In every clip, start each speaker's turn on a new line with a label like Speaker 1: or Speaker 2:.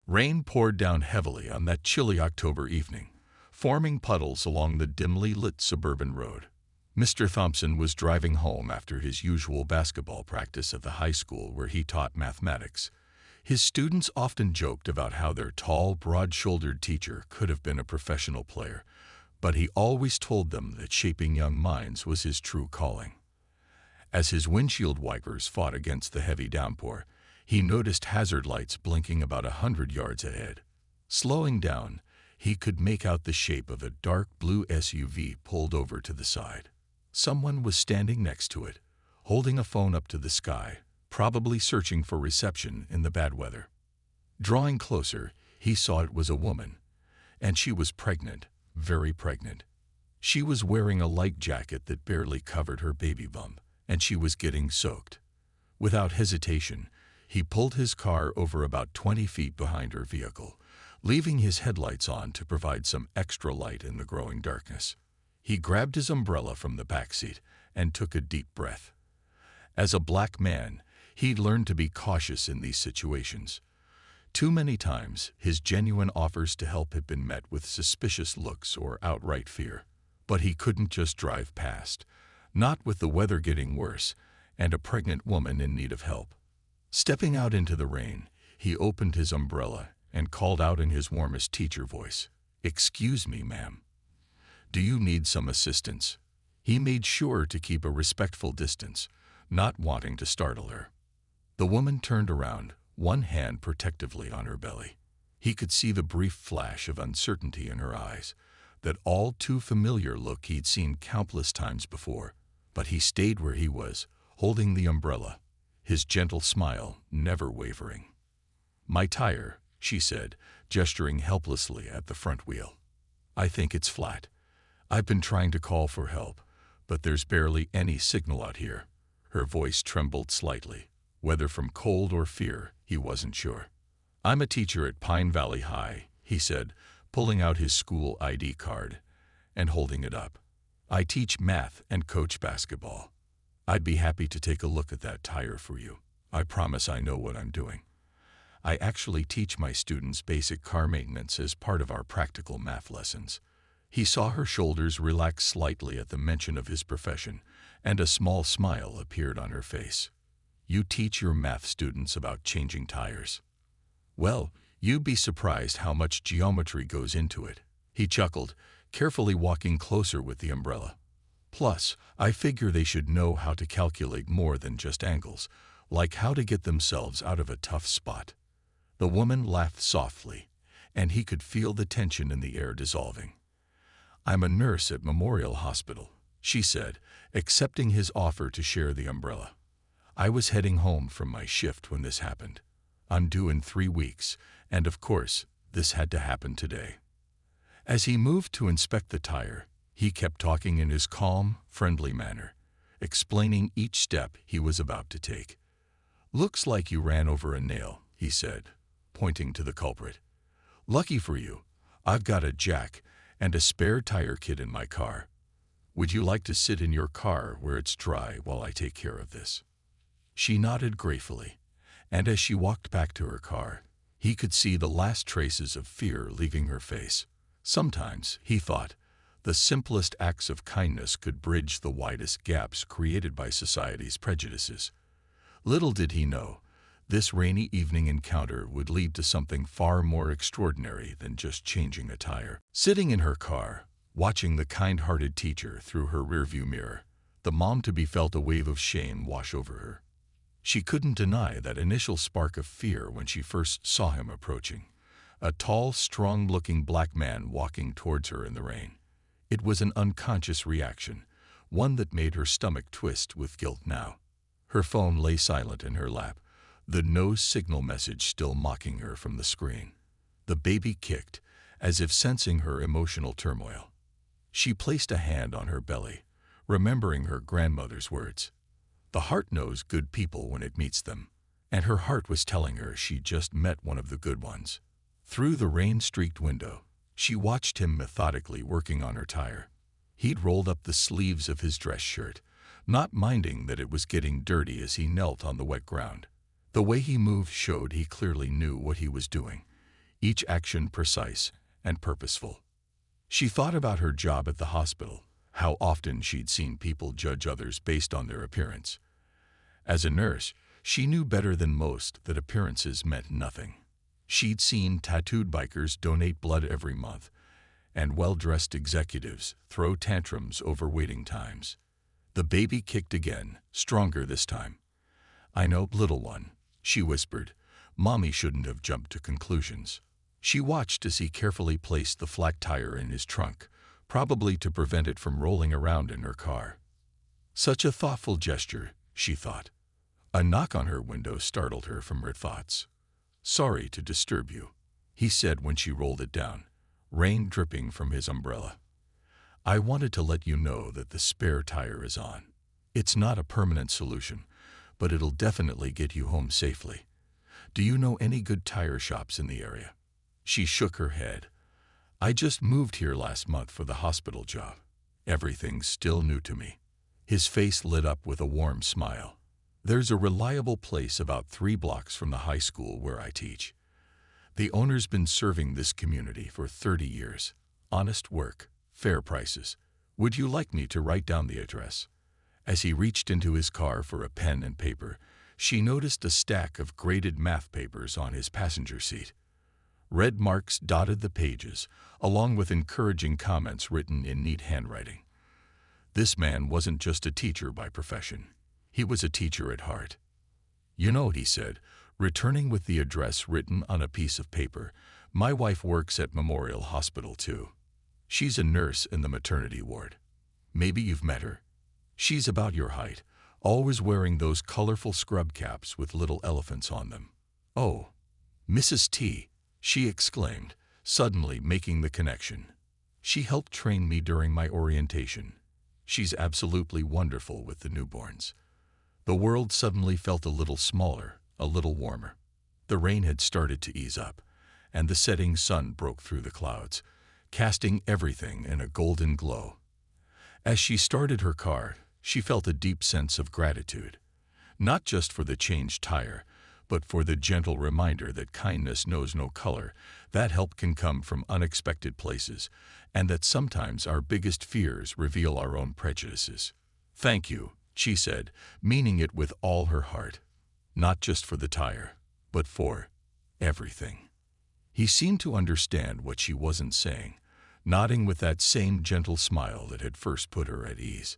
Speaker 1: Rain poured down heavily on that chilly October evening, forming puddles along the dimly lit suburban road. Mr. Thompson was driving home after his usual basketball practice at the high school where he taught mathematics. His students often joked about how their tall, broad-shouldered teacher could have been a professional player, but he always told them that shaping young minds was his true calling. As his windshield wipers fought against the heavy downpour, he noticed hazard lights blinking about 100 yards ahead. Slowing down, he could make out the shape of a dark blue SUV pulled over to the side. Someone was standing next to it, holding a phone up to the sky, probably searching for reception in the bad weather. Drawing closer, he saw it was a woman, and she was pregnant, very pregnant. She was wearing a light jacket that barely covered her baby bump, and she was getting soaked. Without hesitation, he pulled his car over about 20 feet behind her vehicle, leaving his headlights on to provide some extra light in the growing darkness. He grabbed his umbrella from the back seat and took a deep breath. As a black man, he'd learned to be cautious in these situations. Too many times, his genuine offers to help had been met with suspicious looks or outright fear. But he couldn't just drive past, not with the weather getting worse and a pregnant woman in need of help. Stepping out into the rain, he opened his umbrella and called out in his warmest teacher voice, "Excuse me, ma'am. Do you need some assistance?" He made sure to keep a respectful distance, not wanting to startle her. The woman turned around, one hand protectively on her belly. He could see the brief flash of uncertainty in her eyes, that all too familiar look he'd seen countless times before. But he stayed where he was, holding the umbrella, his gentle smile never wavering. "My tire," she said, gesturing helplessly at the front wheel. "I think it's flat. I've been trying to call for help, but there's barely any signal out here." Her voice trembled slightly, whether from cold or fear, he wasn't sure. "I'm a teacher at Pine Valley High," he said, pulling out his school ID card and holding it up. "I teach math and coach basketball. I'd be happy to take a look at that tire for you. I promise I know what I'm doing. I actually teach my students basic car maintenance as part of our practical math lessons." He saw her shoulders relax slightly at the mention of his profession, and a small smile appeared on her face. "You teach your math students about changing tires? Well, you'd be surprised how much geometry goes into it." He chuckled, carefully walking closer with the umbrella. "Plus, I figure they should know how to calculate more than just angles, like how to get themselves out of a tough spot." The woman laughed softly, and he could feel the tension in the air dissolving. "I'm a nurse at Memorial Hospital," she said, accepting his offer to share the umbrella. "I was heading home from my shift when this happened. I'm due in 3 weeks, and of course, this had to happen today." As he moved to inspect the tire, he kept talking in his calm, friendly manner, explaining each step he was about to take. "Looks like you ran over a nail," he said, pointing to the culprit. "Lucky for you, I've got a jack and a spare tire kit in my car. Would you like to sit in your car where it's dry while I take care of this?" She nodded gratefully, and as she walked back to her car, he could see the last traces of fear leaving her face. Sometimes, he thought, the simplest acts of kindness could bridge the widest gaps created by society's prejudices. Little did he know, this rainy evening encounter would lead to something far more extraordinary than just changing a tire. Sitting in her car, watching the kind-hearted teacher through her rearview mirror, the mom-to-be felt a wave of shame wash over her. She couldn't deny that initial spark of fear when she first saw him approaching, a tall, strong-looking black man walking towards her in the rain. It was an unconscious reaction, one that made her stomach twist with guilt now. Her phone lay silent in her lap, the no signal message still mocking her from the screen. The baby kicked, as if sensing her emotional turmoil. She placed a hand on her belly, remembering her grandmother's words. "The heart knows good people when it meets them," and her heart was telling her she just met one of the good ones. Through the rain-streaked window, she watched him methodically working on her tire. He'd rolled up the sleeves of his dress shirt, not minding that it was getting dirty as he knelt on the wet ground. The way he moved showed he clearly knew what he was doing. each action precise and purposeful. She thought about her job at the hospital, how often she'd seen people judge others based on their appearance. As a nurse, she knew better than most that appearances meant nothing. She'd seen tattooed bikers donate blood every month, and well-dressed executives throw tantrums over waiting times. The baby kicked again, stronger this time. "I know, little one," she whispered. "Mommy shouldn't have jumped to conclusions." She watched as he carefully placed the flat tire in his trunk, probably to prevent it from rolling around in her car. Such a thoughtful gesture, she thought. A knock on her window startled her from her thoughts. "Sorry to disturb you," he said when she rolled it down, rain dripping from his umbrella. "I wanted to let you know that the spare tire is on. It's not a permanent solution, but it'll definitely get you home safely. Do you know any good tire shops in the area?" She shook her head. "I just moved here last month for the hospital job. Everything's still new to me." His face lit up with a warm smile. "There's a reliable place about 3 blocks from the high school where I teach. The owner's been serving this community for 30 years. Honest work, fair prices. Would you like me to write down the address?" As he reached into his car for a pen and paper, she noticed a stack of graded math papers on his passenger seat. Red marks dotted the pages, along with encouraging comments written in neat handwriting. This man wasn't just a teacher by profession. He was a teacher at heart. "You know," he said, returning with the address written on a piece of paper, "my wife works at Memorial Hospital too. She's a nurse in the maternity ward. Maybe you've met her. She's about your height, always wearing those colorful scrub caps with little elephants on them." "Oh, Mrs. T," she exclaimed, suddenly making the connection. "She helped train me during my orientation. She's absolutely wonderful with the newborns." The world suddenly felt a little smaller, a little warmer. The rain had started to ease up, and the setting sun broke through the clouds, casting everything in a golden glow. As she started her car, she felt a deep sense of gratitude, not just for the changed tire, but for the gentle reminder that kindness knows no color, that help can come from unexpected places, and that sometimes our biggest fears reveal our own prejudices. "Thank you," she said, meaning it with all her heart. Not just for the tire, but for everything. He seemed to understand what she wasn't saying, nodding with that same gentle smile that had first put her at ease.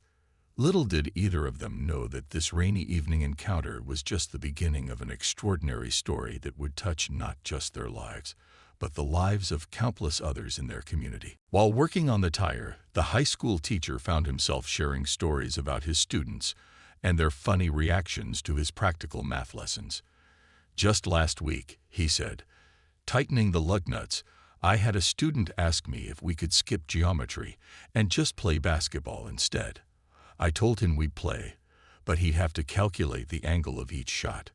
Speaker 1: Little did either of them know that this rainy evening encounter was just the beginning of an extraordinary story that would touch not just their lives, but the lives of countless others in their community. While working on the tire, the high school teacher found himself sharing stories about his students and their funny reactions to his practical math lessons. "Just last week," he said, "tightening the lug nuts, I had a student ask me if we could skip geometry and just play basketball instead. I told him we'd play, but he'd have to calculate the angle of each shot."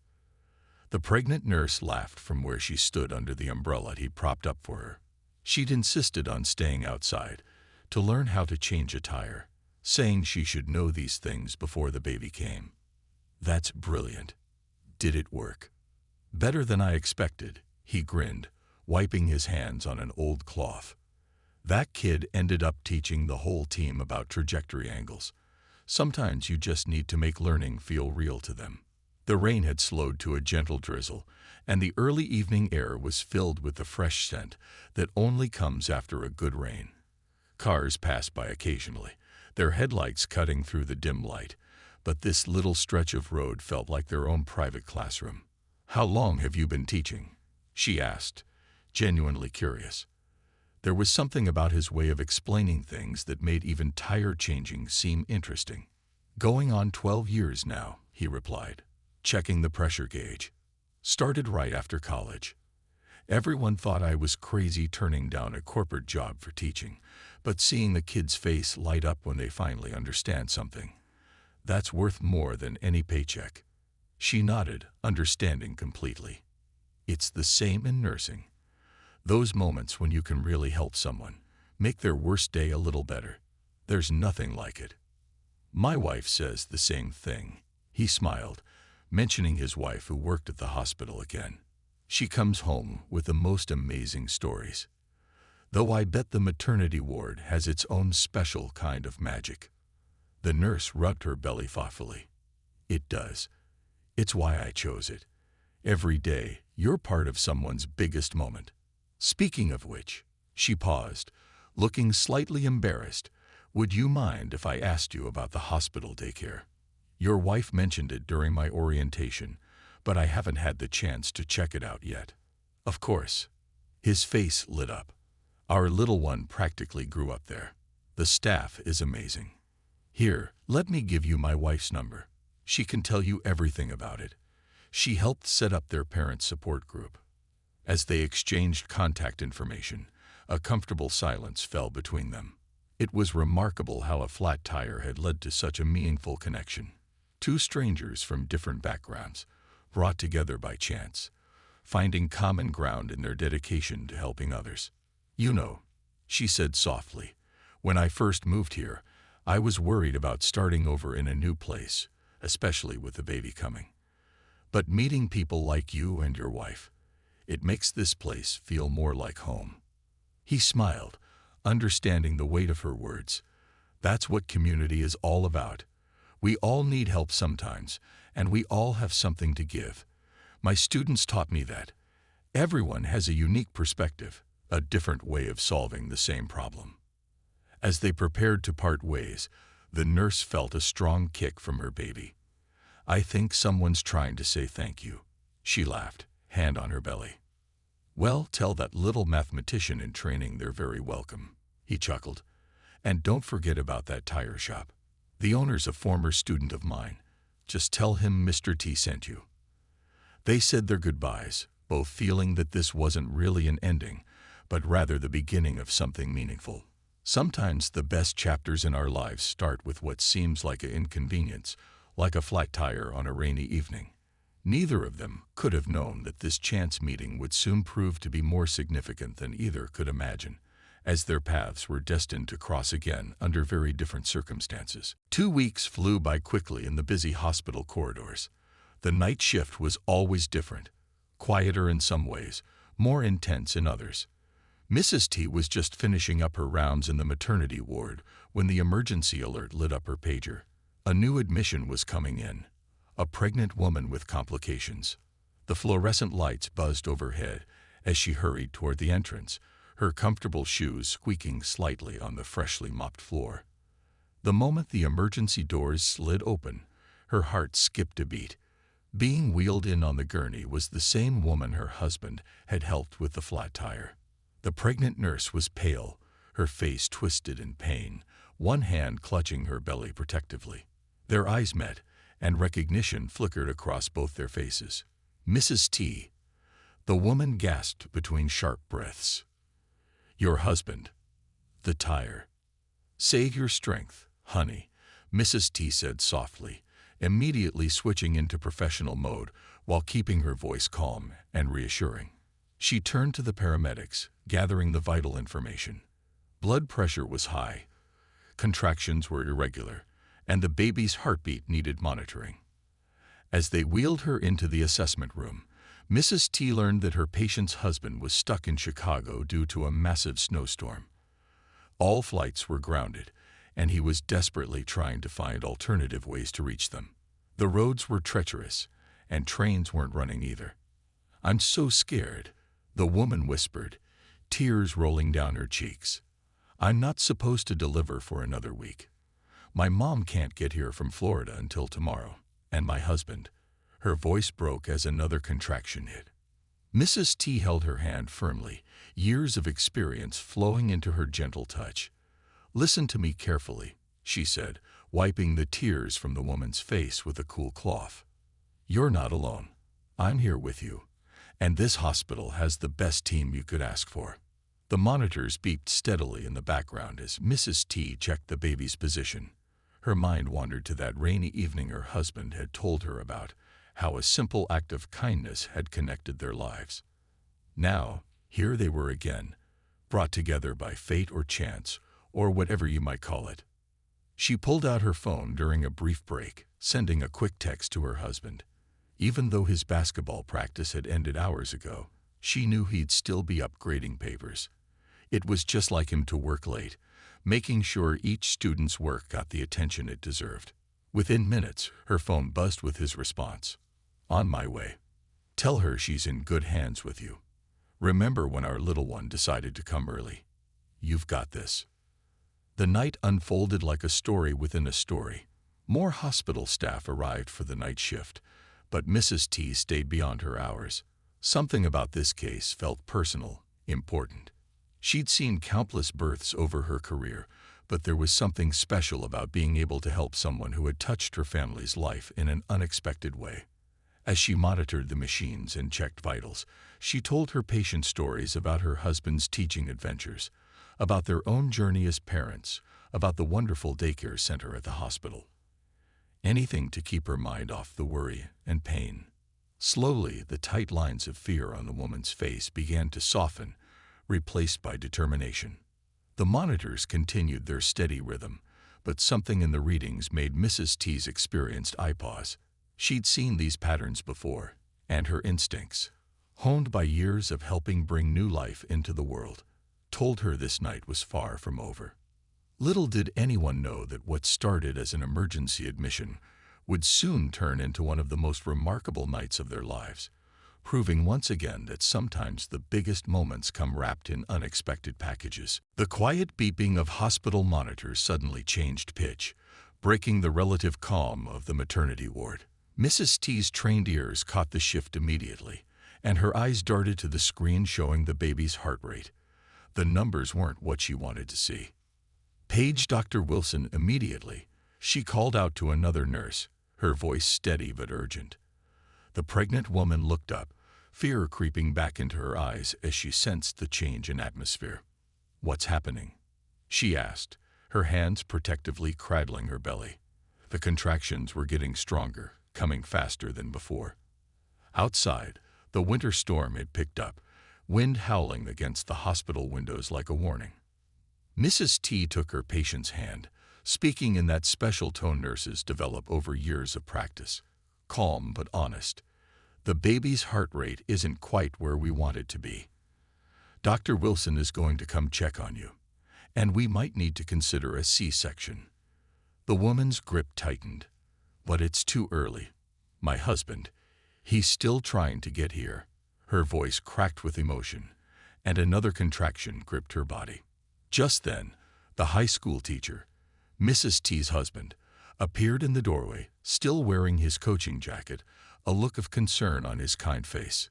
Speaker 1: The pregnant nurse laughed from where she stood under the umbrella he'd propped up for her. She'd insisted on staying outside to learn how to change a tire, saying she should know these things before the baby came. "That's brilliant. Did it work?" "Better than I expected," he grinned, wiping his hands on an old cloth. "That kid ended up teaching the whole team about trajectory angles. Sometimes you just need to make learning feel real to them." The rain had slowed to a gentle drizzle, and the early evening air was filled with the fresh scent that only comes after a good rain. Cars passed by occasionally, their headlights cutting through the dim light, but this little stretch of road felt like their own private classroom. "How long have you been teaching?" she asked, genuinely curious. There was something about his way of explaining things that made even tire changing seem interesting. "Going on 12 years now," he replied, checking the pressure gauge. "Started right after college. Everyone thought I was crazy turning down a corporate job for teaching, but seeing the kid's face light up when they finally understand something, that's worth more than any paycheck." She nodded, understanding completely. It's the same in nursing. Those moments when you can really help someone, make their worst day a little better. There's nothing like it. "My wife says the same thing," he smiled, mentioning his wife who worked at the hospital again. She comes home with the most amazing stories. Though I bet the maternity ward has its own special kind of magic. The nurse rubbed her belly thoughtfully. It does. It's why I chose it. Every day, you're part of someone's biggest moment. Speaking of which, she paused, looking slightly embarrassed. Would you mind if I asked you about the hospital daycare? Your wife mentioned it during my orientation, but I haven't had the chance to check it out yet. Of course. His face lit up. Our little one practically grew up there. The staff is amazing. Here, let me give you my wife's number. She can tell you everything about it. She helped set up their parent support group. As they exchanged contact information, a comfortable silence fell between them. It was remarkable how a flat tire had led to such a meaningful connection. Two strangers from different backgrounds, brought together by chance, finding common ground in their dedication to helping others. You know, she said softly, when I first moved here, I was worried about starting over in a new place, especially with the baby coming. But meeting people like you and your wife, it makes this place feel more like home. He smiled, understanding the weight of her words. That's what community is all about. We all need help sometimes, and we all have something to give. My students taught me that. Everyone has a unique perspective, a different way of solving the same problem. As they prepared to part ways, the nurse felt a strong kick from her baby. I think someone's trying to say thank you. She laughed, hand on her belly. Well, tell that little mathematician in training they're very welcome, he chuckled. And don't forget about that tire shop. The owner's a former student of mine. Just tell him Mr. T sent you. They said their goodbyes, both feeling that this wasn't really an ending, but rather the beginning of something meaningful. Sometimes the best chapters in our lives start with what seems like an inconvenience, like a flat tire on a rainy evening. Neither of them could have known that this chance meeting would soon prove to be more significant than either could imagine, as their paths were destined to cross again under very different circumstances. 2 weeks flew by quickly in the busy hospital corridors. The night shift was always different, quieter in some ways, more intense in others. Mrs. T was just finishing up her rounds in the maternity ward when the emergency alert lit up her pager. A new admission was coming in. A pregnant woman with complications. The fluorescent lights buzzed overhead as she hurried toward the entrance, her comfortable shoes squeaking slightly on the freshly mopped floor. The moment the emergency doors slid open, her heart skipped a beat. Being wheeled in on the gurney was the same woman her husband had helped with the flat tire. The pregnant nurse was pale, her face twisted in pain, one hand clutching her belly protectively. Their eyes met, and recognition flickered across both their faces. Mrs. T. The woman gasped between sharp breaths. Your husband. The tire. Save your strength, honey, Mrs. T said softly, immediately switching into professional mode while keeping her voice calm and reassuring. She turned to the paramedics, gathering the vital information. Blood pressure was high, contractions were irregular, and the baby's heartbeat needed monitoring. As they wheeled her into the assessment room, Mrs. T learned that her patient's husband was stuck in Chicago due to a massive snowstorm. All flights were grounded, and he was desperately trying to find alternative ways to reach them. The roads were treacherous, and trains weren't running either. I'm so scared, the woman whispered, tears rolling down her cheeks. I'm not supposed to deliver for another week. My mom can't get here from Florida until tomorrow, and my husband. Her voice broke as another contraction hit. Mrs. T held her hand firmly, years of experience flowing into her gentle touch. Listen to me carefully, she said, wiping the tears from the woman's face with a cool cloth. You're not alone. I'm here with you, and this hospital has the best team you could ask for. The monitors beeped steadily in the background as Mrs. T checked the baby's position. Her mind wandered to that rainy evening her husband had told her about, how a simple act of kindness had connected their lives. Now, here they were again, brought together by fate or chance, or whatever you might call it. She pulled out her phone during a brief break, sending a quick text to her husband. Even though his basketball practice had ended hours ago, she knew he'd still be upgrading papers. It was just like him to work late, making sure each student's work got the attention it deserved. Within minutes, her phone buzzed with his response. "On my way. Tell her she's in good hands with you. Remember when our little one decided to come early? You've got this." The night unfolded like a story within a story. More hospital staff arrived for the night shift, but Mrs. T stayed beyond her hours. Something about this case felt personal, important. She'd seen countless births over her career, but there was something special about being able to help someone who had touched her family's life in an unexpected way. As she monitored the machines and checked vitals, she told her patients stories about her husband's teaching adventures, about their own journey as parents, about the wonderful daycare center at the hospital. Anything to keep her mind off the worry and pain. Slowly, the tight lines of fear on the woman's face began to soften, replaced by determination. The monitors continued their steady rhythm, but something in the readings made Mrs. T's experienced eye pause. She'd seen these patterns before, and her instincts, honed by years of helping bring new life into the world, told her this night was far from over. Little did anyone know that what started as an emergency admission would soon turn into one of the most remarkable nights of their lives, proving once again that sometimes the biggest moments come wrapped in unexpected packages. The quiet beeping of hospital monitors suddenly changed pitch, breaking the relative calm of the maternity ward. Mrs. T's trained ears caught the shift immediately, and her eyes darted to the screen showing the baby's heart rate. The numbers weren't what she wanted to see. "Page Dr. Wilson immediately," she called out to another nurse, her voice steady but urgent. The pregnant woman looked up, fear creeping back into her eyes as she sensed the change in atmosphere. "What's happening?" she asked, her hands protectively cradling her belly. The contractions were getting stronger, coming faster than before. Outside, the winter storm had picked up, wind howling against the hospital windows like a warning. Mrs. T took her patient's hand, speaking in that special tone nurses develop over years of practice. Calm but honest. "The baby's heart rate isn't quite where we want it to be. Dr. Wilson is going to come check on you, and we might need to consider a C-section." The woman's grip tightened. "But it's too early. My husband, he's still trying to get here." Her voice cracked with emotion, and another contraction gripped her body. Just then, the high school teacher, Mrs. T's husband, appeared in the doorway, still wearing his coaching jacket, a look of concern on his kind face.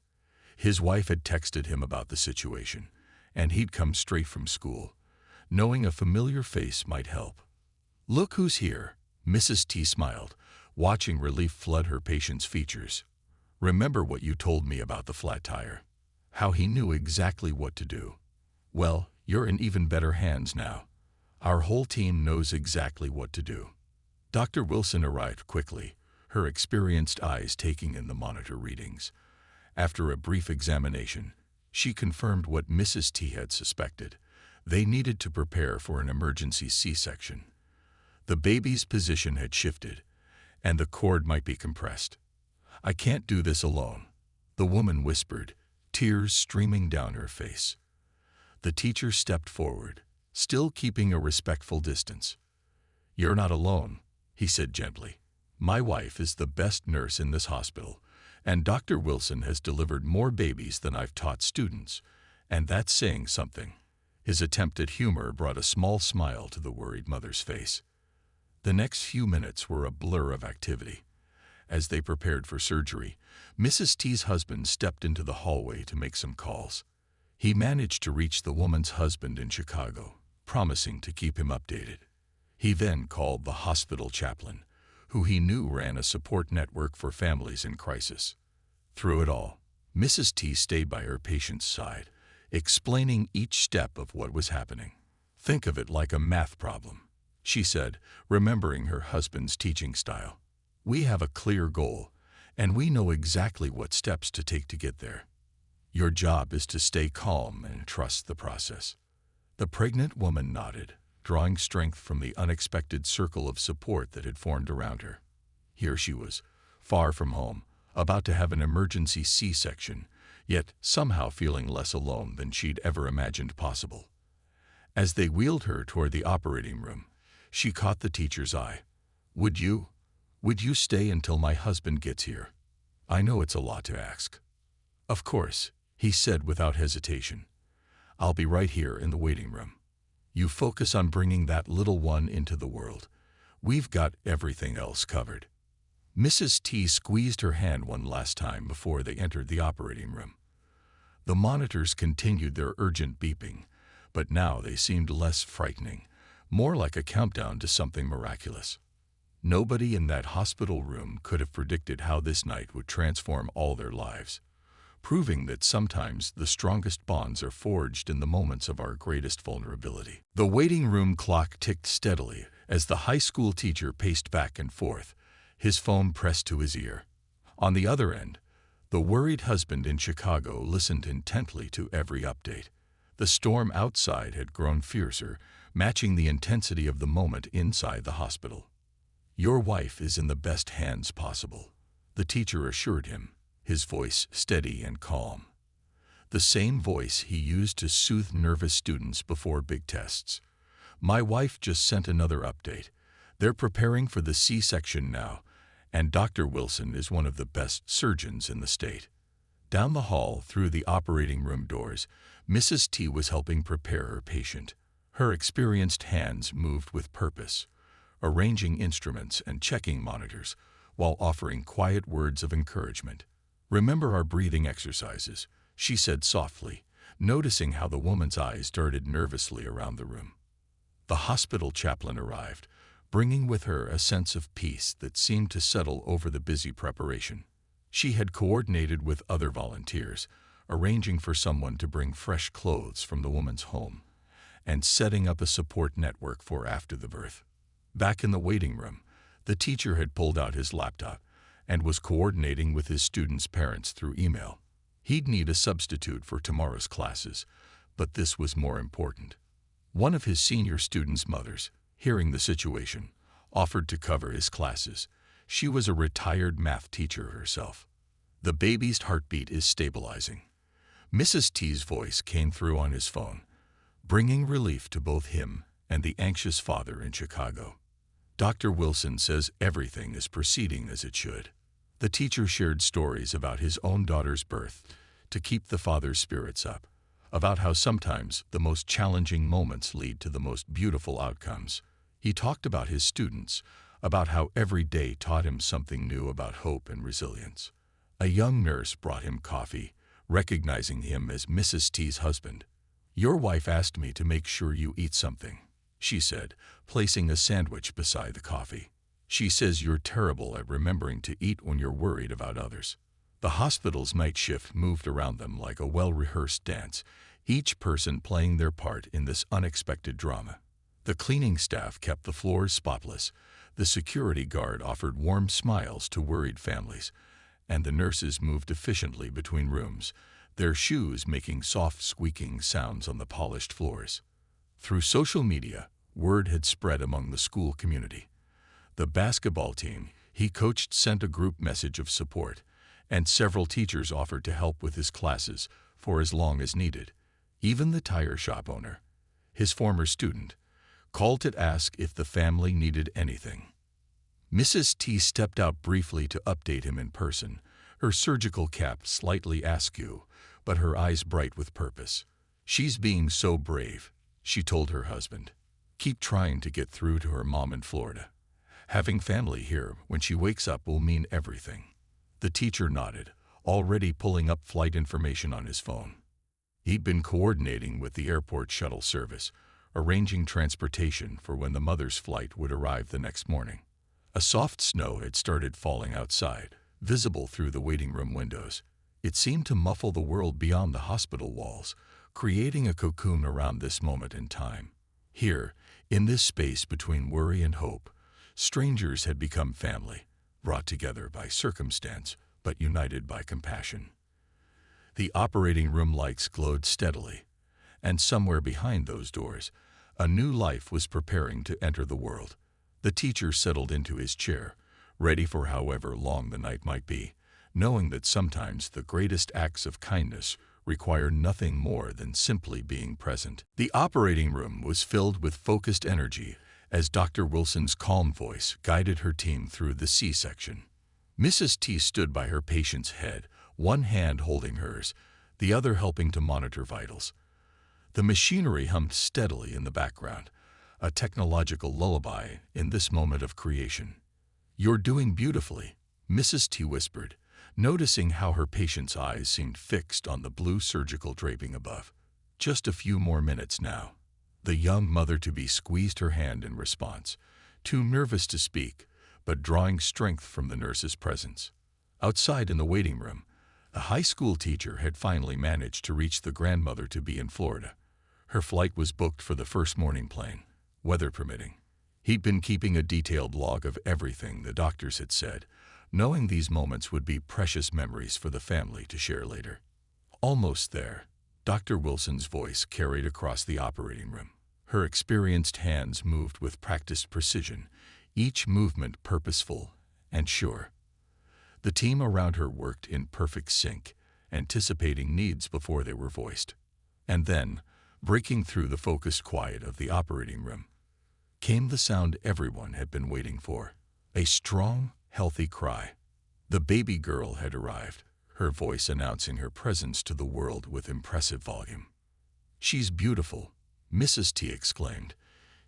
Speaker 1: His wife had texted him about the situation, and he'd come straight from school, knowing a familiar face might help. "Look who's here," Mrs. T smiled, watching relief flood her patient's features. "Remember what you told me about the flat tire? How he knew exactly what to do? Well, you're in even better hands now. Our whole team knows exactly what to do." Dr. Wilson arrived quickly, her experienced eyes taking in the monitor readings. After a brief examination, she confirmed what Mrs. T had suspected. They needed to prepare for an emergency C-section. The baby's position had shifted, and the cord might be compressed. "I can't do this alone," the woman whispered, tears streaming down her face. The teacher stepped forward, still keeping a respectful distance. "You're not alone," he said gently. "My wife is the best nurse in this hospital, and Dr. Wilson has delivered more babies than I've taught students, and that's saying something." His attempt at humor brought a small smile to the worried mother's face. The next few minutes were a blur of activity. As they prepared for surgery, Mrs. T's husband stepped into the hallway to make some calls. He managed to reach the woman's husband in Chicago, promising to keep him updated. He then called the hospital chaplain, who he knew ran a support network for families in crisis. Through it all, Mrs. T stayed by her patient's side, explaining each step of what was happening. "Think of it like a math problem," she said, remembering her husband's teaching style. "We have a clear goal, and we know exactly what steps to take to get there. Your job is to stay calm and trust the process." The pregnant woman nodded, drawing strength from the unexpected circle of support that had formed around her. Here she was, far from home, about to have an emergency C-section, yet somehow feeling less alone than she'd ever imagined possible. As they wheeled her toward the operating room, she caught the teacher's eye. Would you stay until my husband gets here? I know it's a lot to ask." "Of course," he said without hesitation. "I'll be right here in the waiting room. You focus on bringing that little one into the world. We've got everything else covered." Mrs. T squeezed her hand one last time before they entered the operating room. The monitors continued their urgent beeping, but now they seemed less frightening, more like a countdown to something miraculous. Nobody in that hospital room could have predicted how this night would transform all their lives, proving that sometimes the strongest bonds are forged in the moments of our greatest vulnerability. The waiting room clock ticked steadily as the high school teacher paced back and forth, his phone pressed to his ear. On the other end, the worried husband in Chicago listened intently to every update. The storm outside had grown fiercer, matching the intensity of the moment inside the hospital. "Your wife is in the best hands possible," the teacher assured him, his voice steady and calm. The same voice he used to soothe nervous students before big tests. "My wife just sent another update. They're preparing for the C-section now, and Dr. Wilson is one of the best surgeons in the state." Down the hall, through the operating room doors, Mrs. T was helping prepare her patient. Her experienced hands moved with purpose, arranging instruments and checking monitors, while offering quiet words of encouragement. "Remember our breathing exercises," she said softly, noticing how the woman's eyes darted nervously around the room. The hospital chaplain arrived, bringing with her a sense of peace that seemed to settle over the busy preparation. She had coordinated with other volunteers, arranging for someone to bring fresh clothes from the woman's home, and setting up a support network for after the birth. Back in the waiting room, the teacher had pulled out his laptop and was coordinating with his students' parents through email. He'd need a substitute for tomorrow's classes, but this was more important. One of his senior students' mothers, hearing the situation, offered to cover his classes. She was a retired math teacher herself. "The baby's heartbeat is stabilizing." Mrs. T's voice came through on his phone, bringing relief to both him and the anxious father in Chicago. "Dr. Wilson says everything is proceeding as it should." The teacher shared stories about his own daughter's birth to keep the father's spirits up, about how sometimes the most challenging moments lead to the most beautiful outcomes. He talked about his students, about how every day taught him something new about hope and resilience. A young nurse brought him coffee, recognizing him as Mrs. T's husband. "Your wife asked me to make sure you eat something," she said, placing a sandwich beside the coffee. "She says you're terrible at remembering to eat when you're worried about others." The hospital's night shift moved around them like a well-rehearsed dance, each person playing their part in this unexpected drama. The cleaning staff kept the floors spotless, the security guard offered warm smiles to worried families, and the nurses moved efficiently between rooms, their shoes making soft squeaking sounds on the polished floors. Through social media, word had spread among the school community. The basketball team he coached sent a group message of support, and several teachers offered to help with his classes for as long as needed. Even the tire shop owner, his former student, called to ask if the family needed anything. Mrs. T stepped out briefly to update him in person, her surgical cap slightly askew, but her eyes bright with purpose. "She's being so brave," she told her husband. "Keep trying to get through to her mom in Florida. Having family here when she wakes up will mean everything." The teacher nodded, already pulling up flight information on his phone. He'd been coordinating with the airport shuttle service, arranging transportation for when the mother's flight would arrive the next morning. A soft snow had started falling outside, visible through the waiting room windows. It seemed to muffle the world beyond the hospital walls, creating a cocoon around this moment in time. Here, in this space between worry and hope, strangers had become family, brought together by circumstance, but united by compassion. The operating room lights glowed steadily, and somewhere behind those doors, a new life was preparing to enter the world. The teacher settled into his chair, ready for however long the night might be, knowing that sometimes the greatest acts of kindness require nothing more than simply being present. The operating room was filled with focused energy as Dr. Wilson's calm voice guided her team through the C-section. Mrs. T stood by her patient's head, one hand holding hers, the other helping to monitor vitals. The machinery hummed steadily in the background, a technological lullaby in this moment of creation. "You're doing beautifully," Mrs. T whispered, noticing how her patient's eyes seemed fixed on the blue surgical draping above. "Just a few more minutes now." The young mother-to-be squeezed her hand in response, too nervous to speak, but drawing strength from the nurse's presence. Outside in the waiting room, a high school teacher had finally managed to reach the grandmother-to-be in Florida. Her flight was booked for the first morning plane, weather permitting. He'd been keeping a detailed log of everything the doctors had said, knowing these moments would be precious memories for the family to share later. Almost there, Dr. Wilson's voice carried across the operating room. Her experienced hands moved with practiced precision, each movement purposeful and sure. The team around her worked in perfect sync, anticipating needs before they were voiced. And then, breaking through the focused quiet of the operating room, came the sound everyone had been waiting for. A strong, healthy cry. The baby girl had arrived, her voice announcing her presence to the world with impressive volume. "She's beautiful," Mrs. T exclaimed,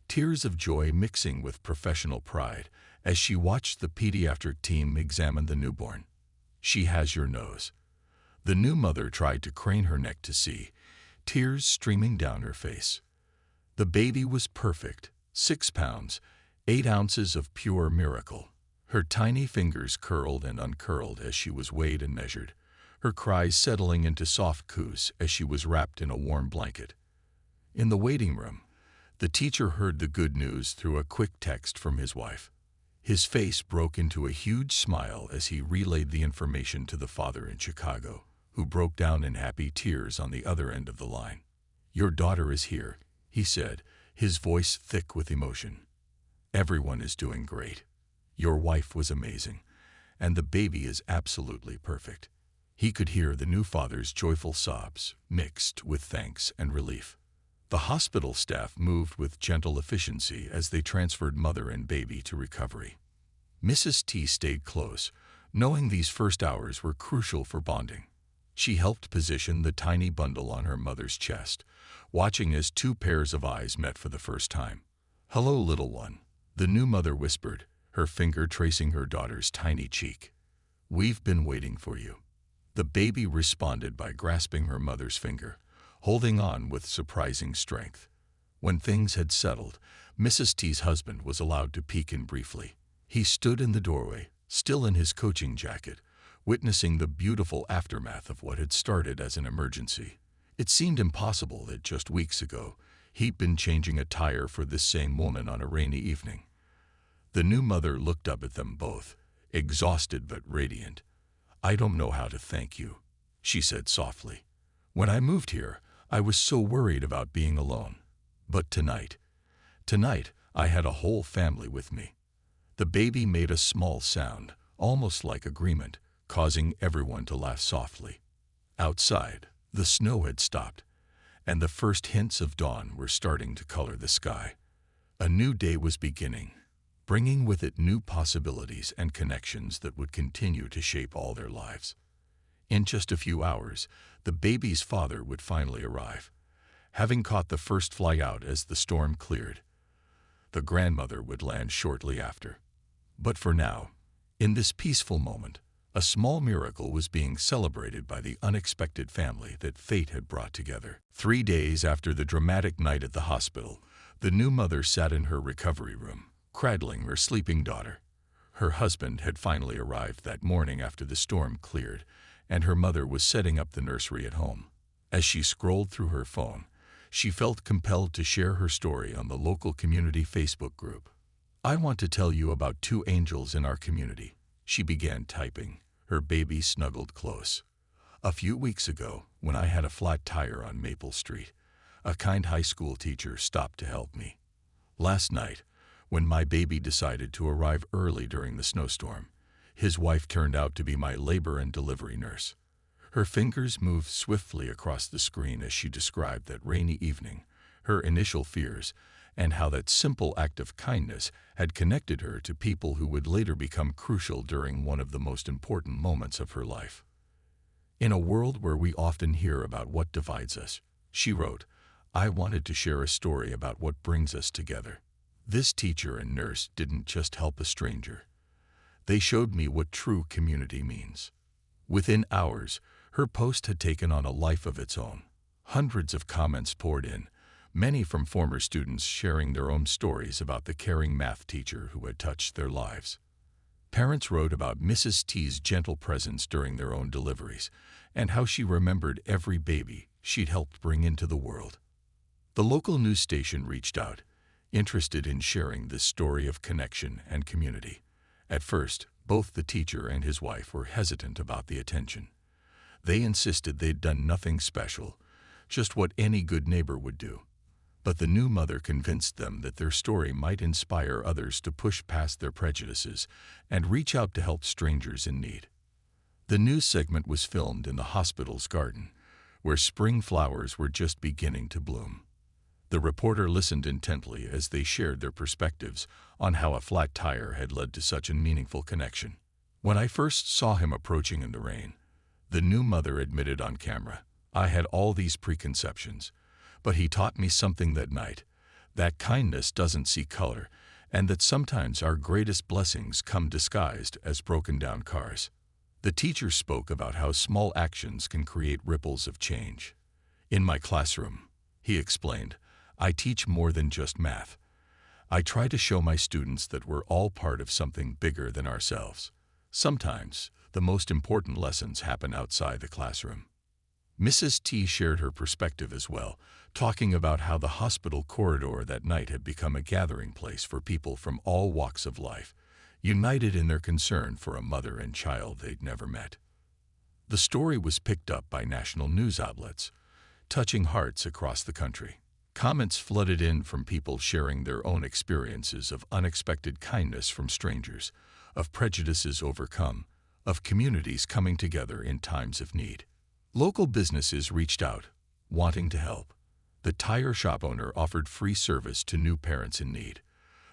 Speaker 1: tears of joy mixing with professional pride as she watched the pediatric team examine the newborn. "She has your nose." The new mother tried to crane her neck to see, tears streaming down her face. The baby was perfect, 6 pounds, 8 ounces of pure miracle. Her tiny fingers curled and uncurled as she was weighed and measured, her cries settling into soft coos as she was wrapped in a warm blanket. In the waiting room, the teacher heard the good news through a quick text from his wife. His face broke into a huge smile as he relayed the information to the father in Chicago, who broke down in happy tears on the other end of the line. "Your daughter is here," he said, his voice thick with emotion. "Everyone is doing great. Your wife was amazing, and the baby is absolutely perfect." He could hear the new father's joyful sobs, mixed with thanks and relief. The hospital staff moved with gentle efficiency as they transferred mother and baby to recovery. Mrs. T stayed close, knowing these first hours were crucial for bonding. She helped position the tiny bundle on her mother's chest, watching as 2 pairs of eyes met for the first time. "Hello, little one," the new mother whispered, her finger tracing her daughter's tiny cheek. "We've been waiting for you." The baby responded by grasping her mother's finger, holding on with surprising strength. When things had settled, Mrs. T's husband was allowed to peek in briefly. He stood in the doorway, still in his coaching jacket, witnessing the beautiful aftermath of what had started as an emergency. It seemed impossible that just weeks ago, he'd been changing a tire for this same woman on a rainy evening. The new mother looked up at them both, exhausted but radiant. "I don't know how to thank you," she said softly. "When I moved here, I was so worried about being alone. But tonight I had a whole family with me." The baby made a small sound, almost like agreement, causing everyone to laugh softly. Outside, the snow had stopped, and the first hints of dawn were starting to color the sky. A new day was beginning, bringing with it new possibilities and connections that would continue to shape all their lives. In just a few hours, the baby's father would finally arrive, having caught the first flight out as the storm cleared. The grandmother would land shortly after. But for now, in this peaceful moment, a small miracle was being celebrated by the unexpected family that fate had brought together. 3 days after the dramatic night at the hospital, the new mother sat in her recovery room, cradling her sleeping daughter. Her husband had finally arrived that morning after the storm cleared, and her mother was setting up the nursery at home. As she scrolled through her phone, she felt compelled to share her story on the local community Facebook group. "I want to tell you about 2 angels in our community," she began typing, her baby snuggled close. "A few weeks ago, when I had a flat tire on Maple Street, a kind high school teacher stopped to help me. Last night, when my baby decided to arrive early during the snowstorm, His wife turned out to be my labor and delivery nurse. Her fingers moved swiftly across the screen as she described that rainy evening, her initial fears, and how that simple act of kindness had connected her to people who would later become crucial during one of the most important moments of her life. In a world where we often hear about what divides us, she wrote, I wanted to share a story about what brings us together. This teacher and nurse didn't just help a stranger. They showed me what true community means. Within hours, her post had taken on a life of its own. Hundreds of comments poured in, many from former students sharing their own stories about the caring math teacher who had touched their lives. Parents wrote about Mrs. T's gentle presence during their own deliveries and how she remembered every baby she'd helped bring into the world. The local news station reached out, interested in sharing this story of connection and community. At first, both the teacher and his wife were hesitant about the attention. They insisted they'd done nothing special, just what any good neighbor would do. But the new mother convinced them that their story might inspire others to push past their prejudices and reach out to help strangers in need. The news segment was filmed in the hospital's garden, where spring flowers were just beginning to bloom. The reporter listened intently as they shared their perspectives on how a flat tire had led to such a meaningful connection. When I first saw him approaching in the rain, the new mother admitted on camera, I had all these preconceptions, but he taught me something that night, that kindness doesn't see color, and that sometimes our greatest blessings come disguised as broken-down cars. The teacher spoke about how small actions can create ripples of change. In my classroom, he explained, I teach more than just math. I try to show my students that we're all part of something bigger than ourselves. Sometimes, the most important lessons happen outside the classroom. Mrs. T shared her perspective as well, talking about how the hospital corridor that night had become a gathering place for people from all walks of life, united in their concern for a mother and child they'd never met. The story was picked up by national news outlets, touching hearts across the country. Comments flooded in from people sharing their own experiences of unexpected kindness from strangers, of prejudices overcome, of communities coming together in times of need. Local businesses reached out, wanting to help. The tire shop owner offered free service to new parents in need.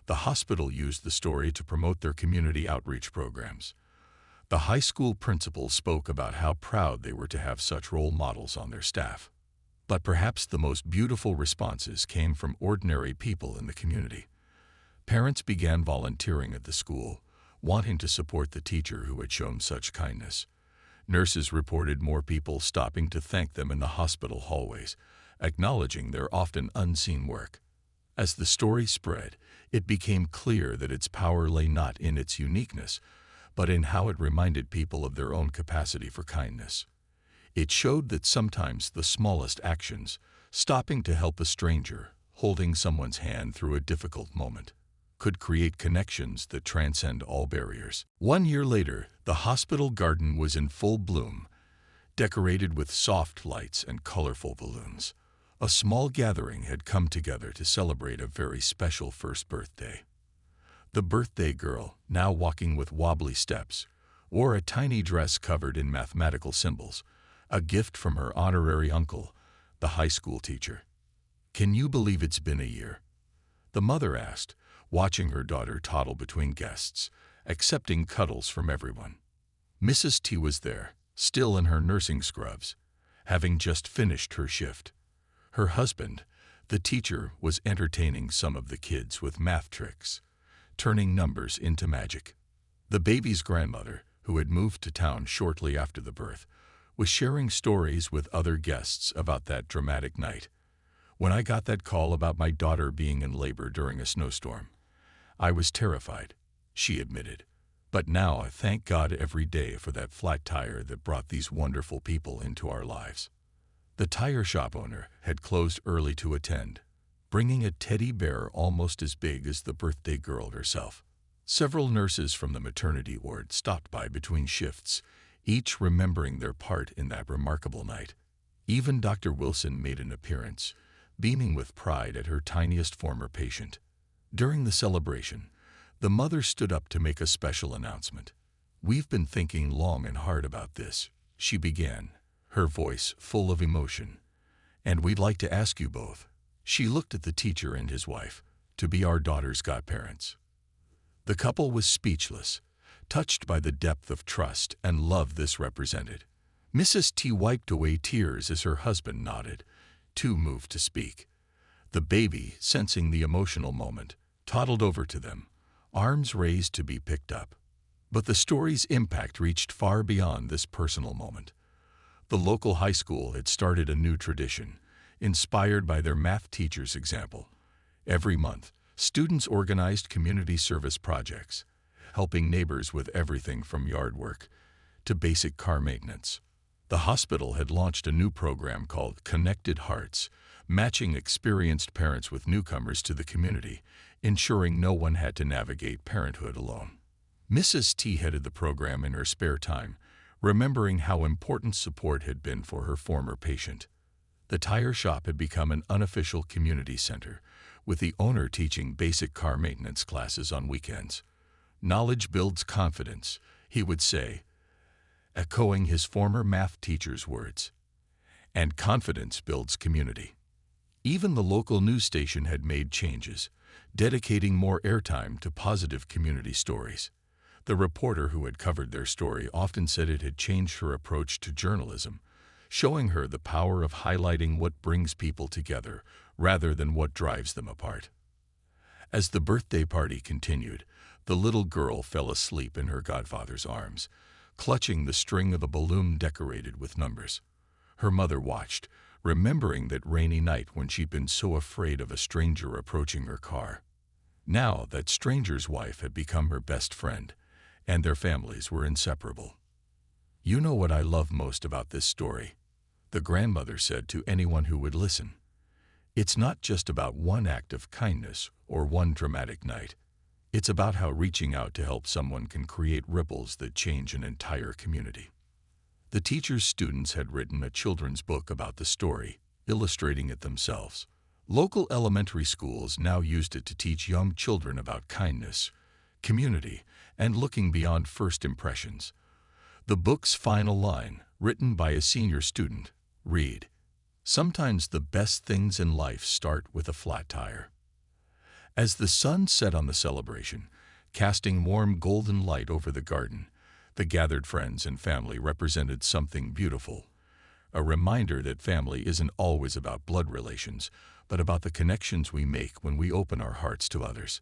Speaker 1: The hospital used the story to promote their community outreach programs. The high school principal spoke about how proud they were to have such role models on their staff. But perhaps the most beautiful responses came from ordinary people in the community. Parents began volunteering at the school, wanting to support the teacher who had shown such kindness. Nurses reported more people stopping to thank them in the hospital hallways, acknowledging their often unseen work. As the story spread, it became clear that its power lay not in its uniqueness, but in how it reminded people of their own capacity for kindness. It showed that sometimes the smallest actions, stopping to help a stranger, holding someone's hand through a difficult moment, could create connections that transcend all barriers. 1 year later, the hospital garden was in full bloom, decorated with soft lights and colorful balloons. A small gathering had come together to celebrate a very special first birthday. The birthday girl, now walking with wobbly steps, wore a tiny dress covered in mathematical symbols, a gift from her honorary uncle, the high school teacher. Can you believe it's been a year? The mother asked, watching her daughter toddle between guests, accepting cuddles from everyone. Mrs. T was there, still in her nursing scrubs, having just finished her shift. Her husband, the teacher, was entertaining some of the kids with math tricks, turning numbers into magic. The baby's grandmother, who had moved to town shortly after the birth, was sharing stories with other guests about that dramatic night. When I got that call about my daughter being in labor during a snowstorm, I was terrified, she admitted. But now I thank God every day for that flat tire that brought these wonderful people into our lives. The tire shop owner had closed early to attend, bringing a teddy bear almost as big as the birthday girl herself. Several nurses from the maternity ward stopped by between shifts, each remembering their part in that remarkable night. Even Dr. Wilson made an appearance, beaming with pride at her tiniest former patient. During the celebration, the mother stood up to make a special announcement. "We've been thinking long and hard about this," she began, her voice full of emotion. "And we'd like to ask you both," she looked at the teacher and his wife, "to be our daughter's godparents." The couple was speechless, touched by the depth of trust and love this represented. Mrs. T wiped away tears as her husband nodded, too moved to speak. The baby, sensing the emotional moment, toddled over to them, arms raised to be picked up. But the story's impact reached far beyond this personal moment. The local high school had started a new tradition, inspired by their math teacher's example. Every month, students organized community service projects, helping neighbors with everything from yard work to basic car maintenance. The hospital had launched a new program called Connected Hearts, matching experienced parents with newcomers to the community, ensuring no one had to navigate parenthood alone. Mrs. T headed the program in her spare time, remembering how important support had been for her former patient. The tire shop had become an unofficial community center, with the owner teaching basic car maintenance classes on weekends. "Knowledge builds confidence," he would say, echoing his former math teacher's words. "And confidence builds community." Even the local news station had made changes, dedicating more airtime to positive community stories. The reporter who had covered their story often said it had changed her approach to journalism, showing her the power of highlighting what brings people together rather than what drives them apart. As the birthday party continued, the little girl fell asleep in her godfather's arms, clutching the string of a balloon decorated with numbers. Her mother watched, remembering that rainy night when she'd been so afraid of a stranger approaching her car. Now that stranger's wife had become her best friend, and their families were inseparable. "You know what I love most about this story," the grandmother said to anyone who would listen. "It's not just about one act of kindness or one dramatic night. It's about how reaching out to help someone can create ripples that change an entire community." The teacher's students had written a children's book about the story, illustrating it themselves. Local elementary schools now used it to teach young children about kindness, community, and looking beyond first impressions. The book's final line, written by a senior student, read, "Sometimes the best things in life start with a flat tire." As the sun set on the celebration, casting warm golden light over the garden, the gathered friends and family represented something beautiful. A reminder that family isn't always about blood relations, but about the connections we make when we open our hearts to others.